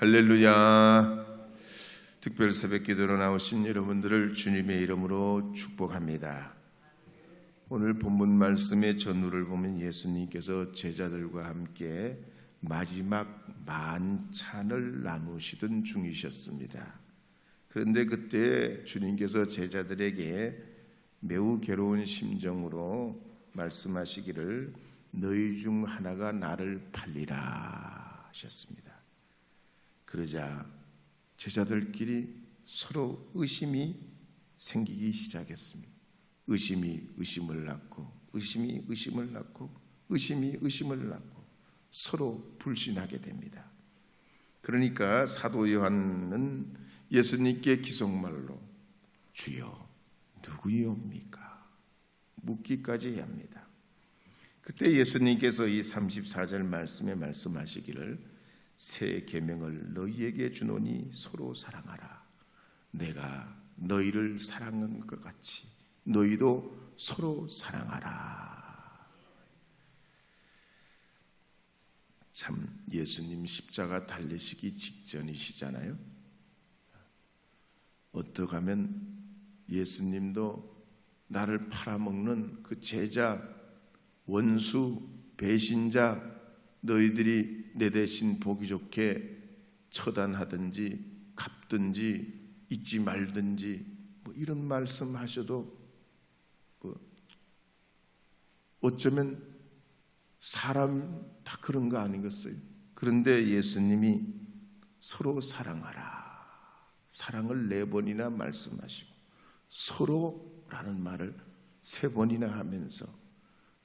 할렐루야. 특별 새벽기도로 나오신 여러분들을 주님의 이름으로 축복합니다. 오늘 본문 말씀의 전후를 보면 예수님께서 제자들과 함께 마지막 만찬을 나누시던 중이셨습니다. 그런데 그때 주님께서 제자들에게 매우 괴로운 심정으로 말씀하시기를 너희 중 하나가 나를 팔리라 하셨습니다. 그러자 제자들끼리 서로 의심이 생기기 시작했습니다. 의심이 의심을 낳고 의심이 의심을 낳고 의심이 의심을 낳고 서로 불신하게 됩니다. 그러니까 사도 요한은 예수님께 기속말로 주여 누구이옵니까? 묻기까지 합니다. 그때 예수님께서 이 34절 말씀에 말씀하시기를 새 계명을 너희에게 주노니 서로 사랑하라. 내가 너희를 사랑한 것 같이 너희도 서로 사랑하라. 참 예수님 십자가 달리시기 직전이시잖아요. 어떻게 하면 예수님도 나를 팔아먹는 그 제자, 원수, 배신자 너희들이 내 대신 보기 좋게 처단하든지 갚든지 잊지 말든지 뭐 이런 말씀하셔도 어쩌면 사람 다 그런 거 아니겠어요? 그런데 예수님이 서로 사랑하라. 사랑을 4번이나 말씀하시고 서로라는 말을 3번이나 하면서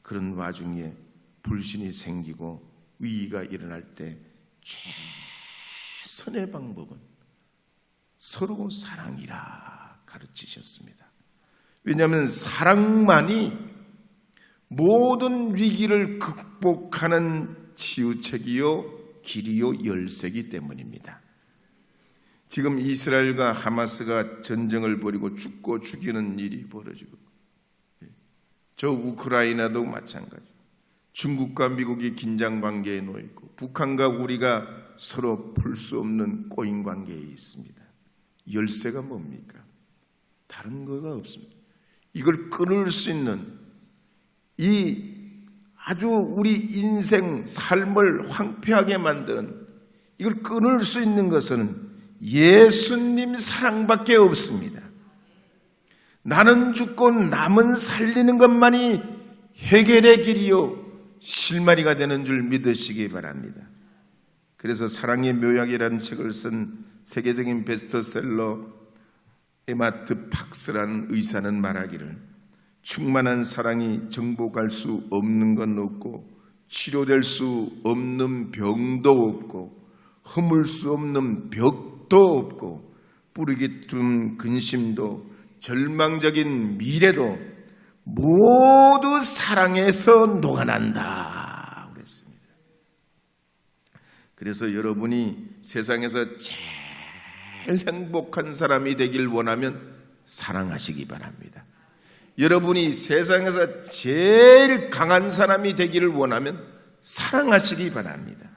그런 와중에 불신이 생기고 위기가 일어날 때 최선의 방법은 서로 사랑이라 가르치셨습니다. 왜냐하면 사랑만이 모든 위기를 극복하는 치유책이요 길이요 열쇠이기 때문입니다. 지금 이스라엘과 하마스가 전쟁을 벌이고 죽고 죽이는 일이 벌어지고 저 우크라이나도 마찬가지. 중국과 미국이 긴장 관계에 놓여 있고 북한과 우리가 서로 풀 수 없는 꼬인 관계에 있습니다. 열쇠가 뭡니까? 다른 거가 없습니다. 이걸 끊을 수 있는 이 아주 우리 인생 삶을 황폐하게 만드는 이걸 끊을 수 있는 것은 예수님 사랑밖에 없습니다. 나는 죽고 남은 살리는 것만이 해결의 길이요 실마리가 되는 줄 믿으시기 바랍니다. 그래서 사랑의 묘약이라는 책을 쓴 세계적인 베스트셀러 에마트 박스라는 의사는 말하기를 충만한 사랑이 정복할 수 없는 건 없고 치료될 수 없는 병도 없고 허물 수 없는 벽도 없고 뿌리기 둔 근심도 절망적인 미래도 모두 사랑에서 녹아난다 그랬습니다. 그래서 여러분이 세상에서 제일 행복한 사람이 되길 원하면 사랑하시기 바랍니다. 여러분이 세상에서 제일 강한 사람이 되기를 원하면 사랑하시기 바랍니다.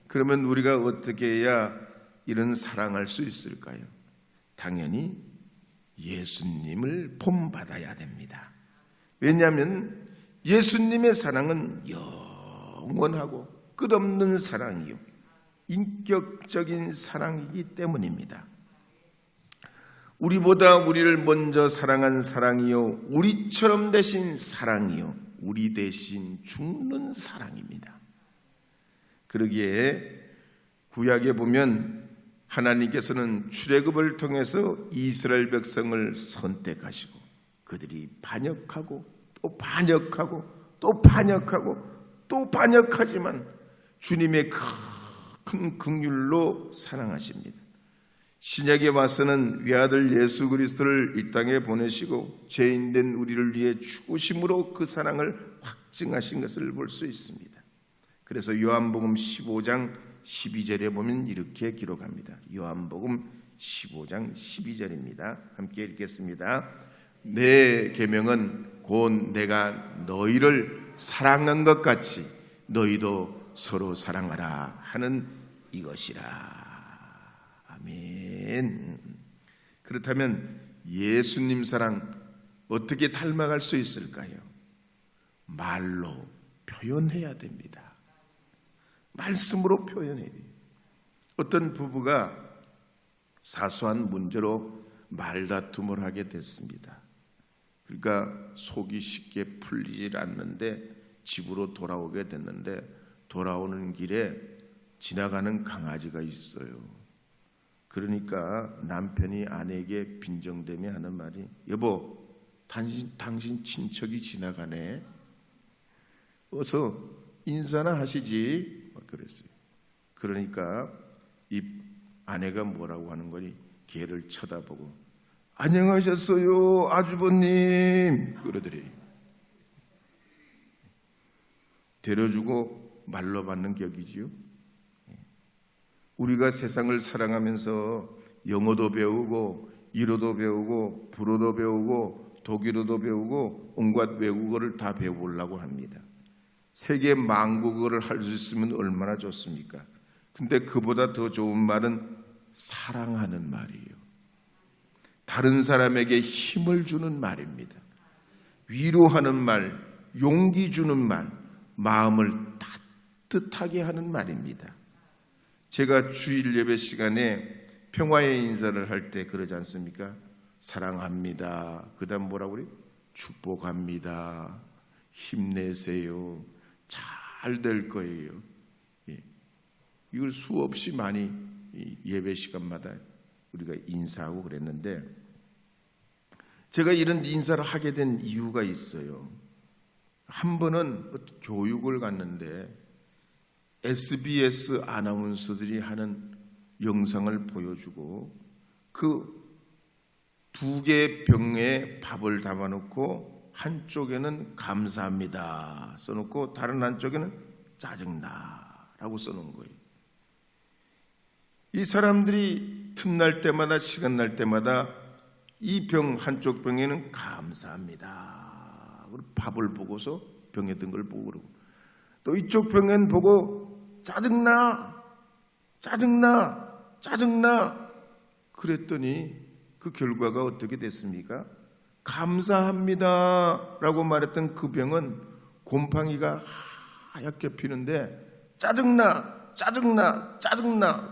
그러면 우리가 어떻게 해야 이런 사랑할 수 있을까요? 당연히 예수님을 본받아야 됩니다. 왜냐하면 예수님의 사랑은 영원하고 끝없는 사랑이요 인격적인 사랑이기 때문입니다. 우리보다 우리를 먼저 사랑한 사랑이요 우리처럼 되신 사랑이요 우리 대신 죽는 사랑입니다. 그러기에 구약에 보면 하나님께서는 출애굽을 통해서 이스라엘 백성을 선택하시고 그들이 반역하고 또 반역하고 또 반역하고 또 반역하지만 주님의 큰 긍휼로 사랑하십니다. 신약에 와서는 외아들 예수 그리스도를 이 땅에 보내시고 죄인된 우리를 위해 죽으심으로 그 사랑을 확증하신 것을 볼 수 있습니다. 그래서 요한복음 15장 12절에 보면 이렇게 기록합니다. 요한복음 15장 12절입니다. 함께 읽겠습니다. 내 계명은 곧 내가 너희를 사랑한 것 같이 너희도 서로 사랑하라 하는 이것이라. 아멘. 그렇다면 예수님 사랑 어떻게 닮아갈 수 있을까요? 말로 표현해야 됩니다. 말씀으로 표현해야 돼요. 어떤 부부가 사소한 문제로 말다툼을 하게 됐습니다. 그러니까 속이 쉽게 풀리질 않는데 집으로 돌아오게 됐는데 돌아오는 길에 지나가는 강아지가 있어요. 그러니까 남편이 아내에게 빈정대며 하는 말이, 여보, 당신 친척이 지나가네. 어서 인사나 하시지. 그랬어요. 그러니까 이 아내가 뭐라고 하는 거니? 걔를 쳐다보고, 안녕하셨어요, 아주버님. 그러더래요. 데려주고 말로 받는 격이지요. 우리가 세상을 사랑하면서 영어도 배우고 일어도 배우고 불어도 배우고 독일어도 배우고 온갖 외국어를 다 배워보려고 합니다. 세계 만국어를 할 수 있으면 얼마나 좋습니까? 근데 그보다 더 좋은 말은 사랑하는 말이에요. 다른 사람에게 힘을 주는 말입니다. 위로하는 말, 용기 주는 말, 마음을 따뜻하게 하는 말입니다. 제가 주일 예배 시간에 평화의 인사를 할 때 그러지 않습니까? 사랑합니다. 그 다음 뭐라고 그래요? 축복합니다. 힘내세요. 잘 될 거예요. 이걸 수없이 많이 예배 시간마다 우리가 인사하고 그랬는데, 제가 이런 인사를 하게 된 이유가 있어요. 한 번은 교육을 갔는데 SBS 아나운서들이 하는 영상을 보여주고 그 두 개의 병에 밥을 담아놓고 한쪽에는 감사합니다 써놓고 다른 한쪽에는 짜증나라고 써놓은 거예요. 이 사람들이 틈날 때마다 시간 날 때마다 이 병 한쪽 병에는 감사합니다 밥을 보고서 병에 든 걸 보고 그러고, 또 이쪽 병엔 보고 짜증나 그랬더니 그 결과가 어떻게 됐습니까? 감사합니다 라고 말했던 그 병은 곰팡이가 하얗게 피는데 짜증나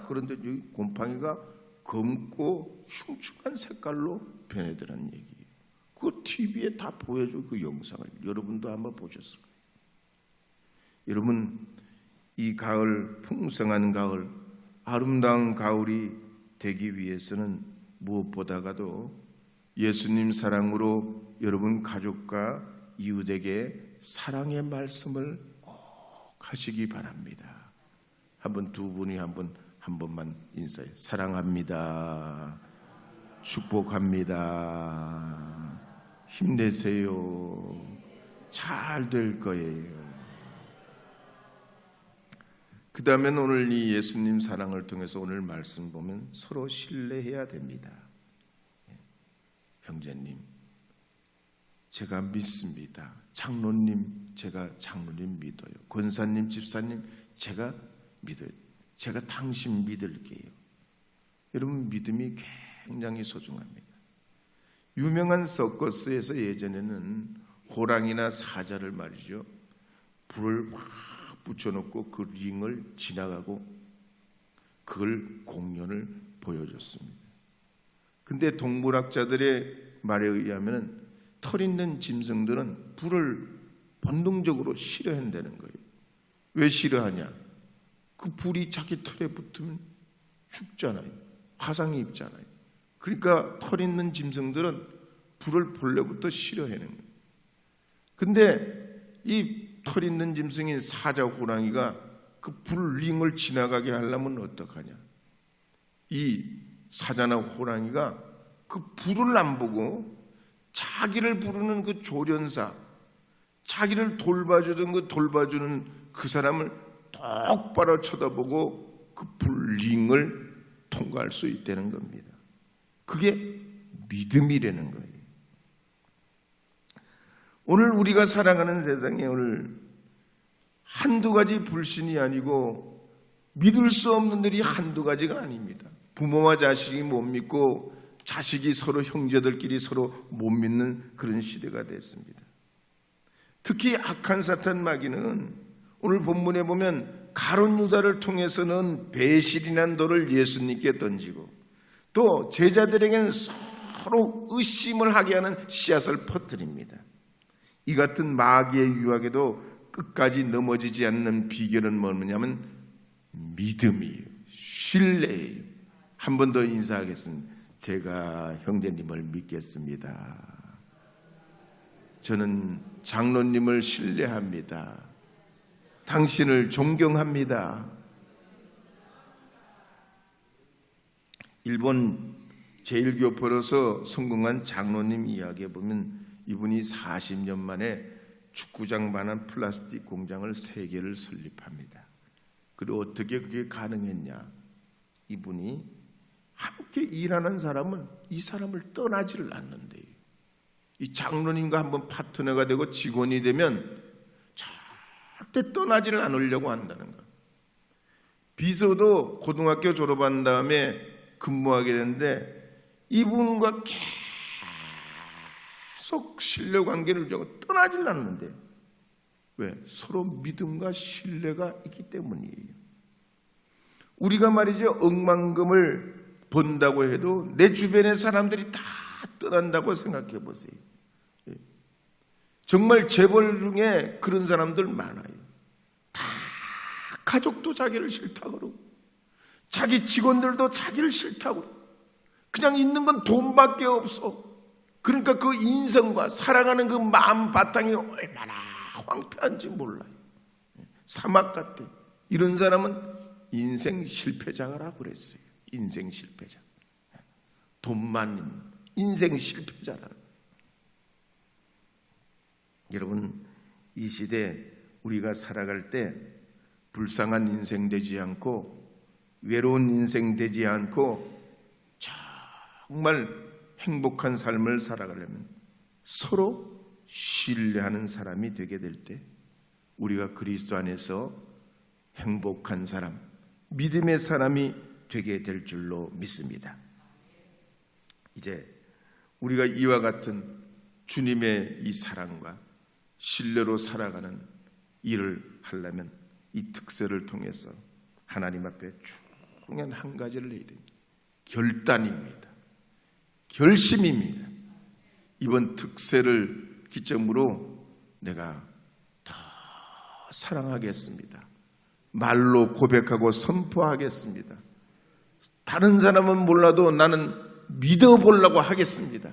그런데 여기 곰팡이가 검고 흉측한 색깔로 변해더라는 얘기예요. 그 TV에 다 보여줘. 그 영상을 여러분도 한번 보셨을 거예요. 여러분, 이 가을, 풍성한 가을, 아름다운 가을이 되기 위해서는 무엇보다가도 예수님 사랑으로 여러분 가족과 이웃에게 사랑의 말씀을 꼭 하시기 바랍니다. 한번 두 분이 한 번만 인사해. 사랑합니다. 축복합니다. 힘내세요. 잘 될 거예요. 그 다음엔 오늘 이 예수님 사랑을 통해서 오늘 말씀 보면 서로 신뢰해야 됩니다. 형제님, 제가 믿습니다. 장로님, 제가 장로님 믿어요. 권사님, 집사님, 제가 믿어요. 제가 당신 믿을게요. 여러분, 믿음이 굉장히 소중합니다. 유명한 서커스에서 예전에는 호랑이나 사자를 말이죠, 불을 확 붙여놓고 그 링을 지나가고 그걸 공연을 보여줬습니다. 근데 동물학자들의 말에 의하면 털 있는 짐승들은 불을 본능적으로 싫어한다는 거예요. 왜 싫어하냐? 그 불이 자기 털에 붙으면 죽잖아요. 화상이 입잖아요. 그러니까 털 있는 짐승들은 불을 본래부터 싫어하는 거예요. 근데 이 털 있는 짐승인 사자, 호랑이가 그 불링을 지나가게 하려면 어떡하냐? 이 사자나 호랑이가 그 불을 안 보고 자기를 부르는 그 조련사, 자기를 돌봐주던 그 돌봐주는 그 사람을 똑바로 쳐다보고 그 불링을 통과할 수 있다는 겁니다. 그게 믿음이라는 거예요. 오늘 우리가 살아가는 세상에 오늘 한두 가지 불신이 아니고 믿을 수 없는 일이 한두 가지가 아닙니다. 부모와 자식이 못 믿고 자식이 서로 형제들끼리 서로 못 믿는 그런 시대가 됐습니다. 특히 악한 사탄 마귀는 오늘 본문에 보면 가룟 유다를 통해서는 배신이란 돌을 예수님께 던지고 또 제자들에게는 서로 의심을 하게 하는 씨앗을 퍼뜨립니다. 이 같은 마귀의 유혹에도 끝까지 넘어지지 않는 비결은 뭐냐면 믿음이에요. 신뢰예요. 한 번 더 인사하겠습니다. 제가 형제님을 믿겠습니다. 저는 장로님을 신뢰합니다. 당신을 존경합니다. 일본 제1교포로서 성공한 장로님 이야기에 보면 이분이 40년 만에 축구장만한 플라스틱 공장을 3개를 설립합니다. 그리고 어떻게 그게 가능했냐? 이분이 함께 일하는 사람은 이 사람을 떠나지를 않는데요. 이 장로님과 한번 파트너가 되고 직원이 되면 절대 떠나지를 않으려고 한다는 것. 비서도 고등학교 졸업한 다음에 근무하게 되는데 이분과 계속 신뢰관계를 주고 떠나질 않는데 왜? 서로 믿음과 신뢰가 있기 때문이에요. 우리가 말이죠, 억만금을 번다고 해도 내 주변의 사람들이 다 떠난다고 생각해 보세요. 정말 재벌 중에 그런 사람들 많아요. 다 가족도 자기를 싫다고 그러고 자기 직원들도 자기를 싫다고 그러고 그냥 있는 건 돈밖에 없어. 그러니까 그 인성과 사랑하는 그 마음 바탕이 얼마나 황폐한지 몰라요. 사막 같아. 이런 사람은 인생 실패자라고 그랬어요. 인생 실패자. 돈만 있는 인생 실패자라는. 여러분, 이 시대 우리가 살아갈 때 불쌍한 인생 되지 않고 외로운 인생 되지 않고 정말 행복한 삶을 살아가려면 서로 신뢰하는 사람이 되게 될 때 우리가 그리스도 안에서 행복한 사람, 믿음의 사람이 되게 될 줄로 믿습니다. 이제 우리가 이와 같은 주님의 이 사랑과 신뢰로 살아가는 일을 하려면 이 특세를 통해서 하나님 앞에 중요한 한 가지를 해야 됩니다. 결단입니다. 결심입니다. 이번 특세를 기점으로 내가 더 사랑하겠습니다. 말로 고백하고 선포하겠습니다. 다른 사람은 몰라도 나는 믿어보려고 하겠습니다.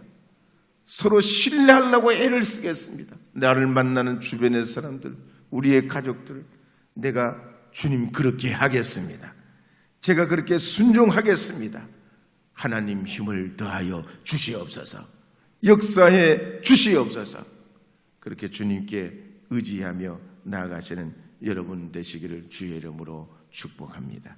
서로 신뢰하려고 애를 쓰겠습니다. 나를 만나는 주변의 사람들, 우리의 가족들, 내가 주님 그렇게 하겠습니다. 제가 그렇게 순종하겠습니다. 하나님 힘을 더하여 주시옵소서. 역사해 주시옵소서. 그렇게 주님께 의지하며 나아가시는 여러분 되시기를 주의 이름으로 축복합니다.